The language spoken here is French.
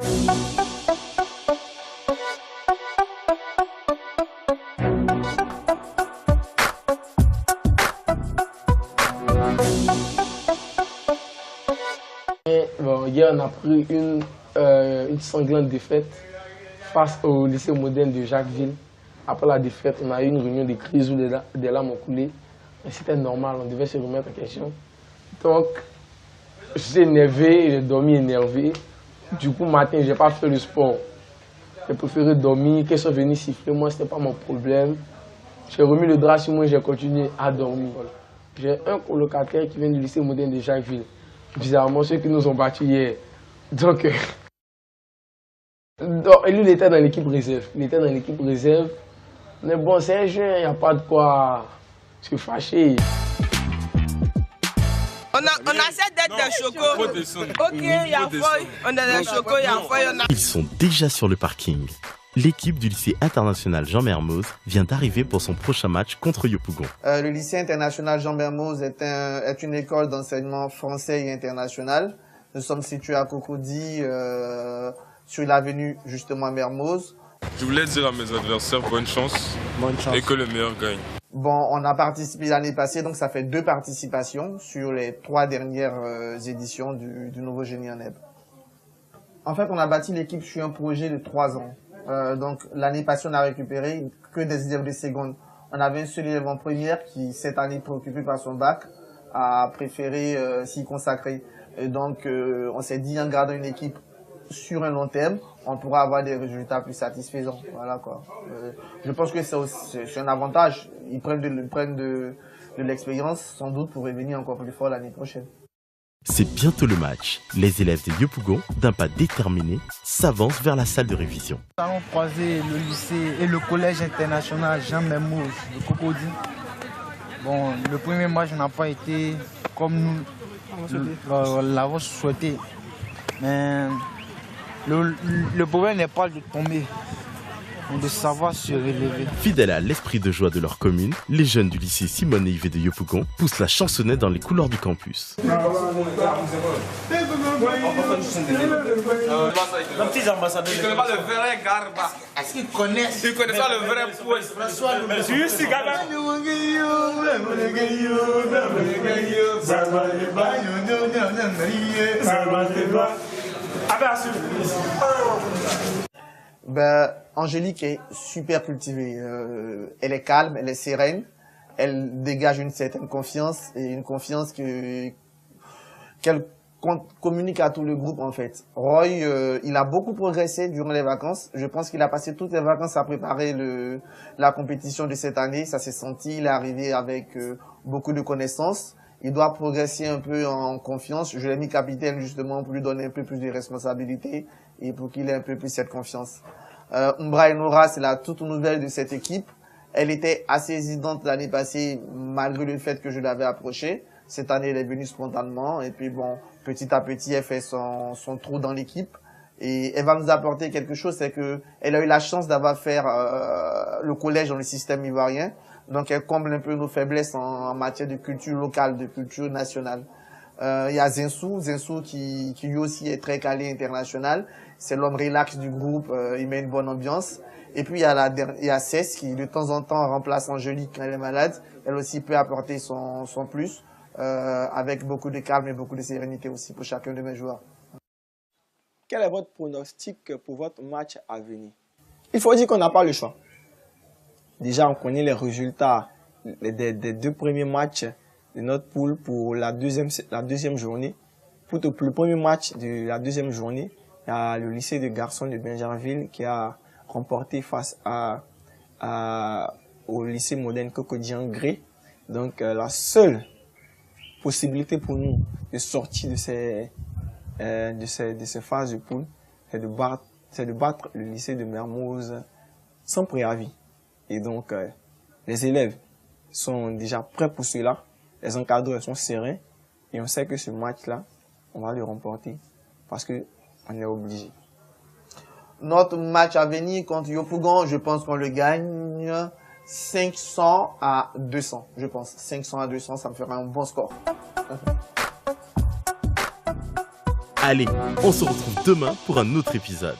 Bon, hier, on a pris une sanglante défaite face au lycée moderne de Jacquesville. Après la défaite, on a eu une réunion de crise où des larmes ont coulé. C'était normal, on devait se remettre en question. Donc, j'étais énervé, j'ai dormi énervé. Du coup, matin, je n'ai pas fait le sport. J'ai préféré dormir, qu'ils soient venus siffler, moi, ce n'était pas mon problème. J'ai remis le drap sur moi et j'ai continué à dormir. J'ai un colocataire qui vient du lycée moderne de Jacquesville. Bizarrement, ceux qui nous ont battus hier. Donc, lui, il était dans l'équipe réserve. Il était dans l'équipe réserve. Mais bon, c'est un jeune, il n'y a pas de quoi se fâcher. On essaie d'être des chocos. Ok, il y a feuille. On est des chocos, il y a feuille. Ils sont déjà sur le parking. L'équipe du lycée international Jean Mermoz vient d'arriver pour son prochain match contre Yopougon. Le lycée international Jean Mermoz est une école d'enseignement français et international. Nous sommes situés à Cocody, sur l'avenue justement Mermoz. Je voulais dire à mes adversaires bonne chance et que le meilleur gagne. Bon, on a participé l'année passée, donc ça fait 2 participations sur les 3 dernières éditions du nouveau génie en herbe. En fait, on a bâti l'équipe sur un projet de 3 ans. Donc l'année passée, on a récupéré que des élèves de seconde. On avait un seul élève en première qui, cette année, préoccupé par son bac, a préféré s'y consacrer. Et donc, on s'est dit, en gardant une équipe sur un long terme, on pourra avoir des résultats plus satisfaisants. Voilà quoi. Je pense que c'est un avantage. Ils prennent de l'expérience, sans doute, pour revenir encore plus fort l'année prochaine. C'est bientôt le match. Les élèves de Yopougon, d'un pas déterminé, s'avancent vers la salle de révision. Nous allons croiser le lycée et le collège international Jean Mermoz de Cocody. Bon, le premier match n'a pas été comme nous l'avons souhaité. Mais le problème n'est pas de tomber, mais de savoir se relever. Fidèles à l'esprit de joie de leur commune, les jeunes du lycée Simone et Yves de Yopougon poussent la chansonnette dans les couloirs du campus. Les petits ambassadeurs. Ils ne connaissent pas le vrai Garba. Est-ce qu'ils connaissent? Ils ne connaissent pas le vrai poète. François Angélique est super cultivée. Elle est calme, elle est sereine. Elle dégage une certaine confiance et une confiance qu'elle communique à tout le groupe en fait. Roy, il a beaucoup progressé durant les vacances. Je pense qu'il a passé toutes les vacances à préparer la compétition de cette année. Ça s'est senti, il est arrivé avec beaucoup de connaissances. Il doit progresser un peu en confiance. Je l'ai mis capitaine justement pour lui donner un peu plus de responsabilités et pour qu'il ait un peu plus cette confiance. Umbra Enora, c'est la toute nouvelle de cette équipe. Elle était assez hésitante l'année passée malgré le fait que je l'avais approchée. Cette année, elle est venue spontanément et puis bon, petit à petit, elle fait son trou dans l'équipe et elle va nous apporter quelque chose, c'est que elle a eu la chance d'avoir fait le collège dans le système ivoirien. Donc, elle comble un peu nos faiblesses en matière de culture locale, de culture nationale. Il y a Zinsou qui lui aussi est très calé international. C'est l'homme relax du groupe, il met une bonne ambiance. Et puis, il y a Cess qui, de temps en temps, remplace Angélique quand elle est malade. Elle aussi peut apporter son plus, avec beaucoup de calme et beaucoup de sérénité aussi pour chacun de mes joueurs. Quel est votre pronostic pour votre match à venir? Il faut dire qu'on n'a pas le choix. Déjà, on connaît les résultats des 2 premiers matchs de notre poule pour la deuxième journée. Pour le premier match de la deuxième journée, il y a le lycée de garçons de Benjerville qui a remporté face au lycée moderne Cocody en Gré. Donc, la seule possibilité pour nous de sortir de ces phases de poule, c'est de battre le lycée de Mermoz sans préavis. Et donc, les élèves sont déjà prêts pour cela. Les encadreurs sont sereins. Et on sait que ce match-là, on va le remporter parce qu'on est obligé. Notre match à venir contre Yopougon, je pense qu'on le gagne 500 à 200. Je pense 500 à 200, ça me fera un bon score. Allez, on se retrouve demain pour un autre épisode.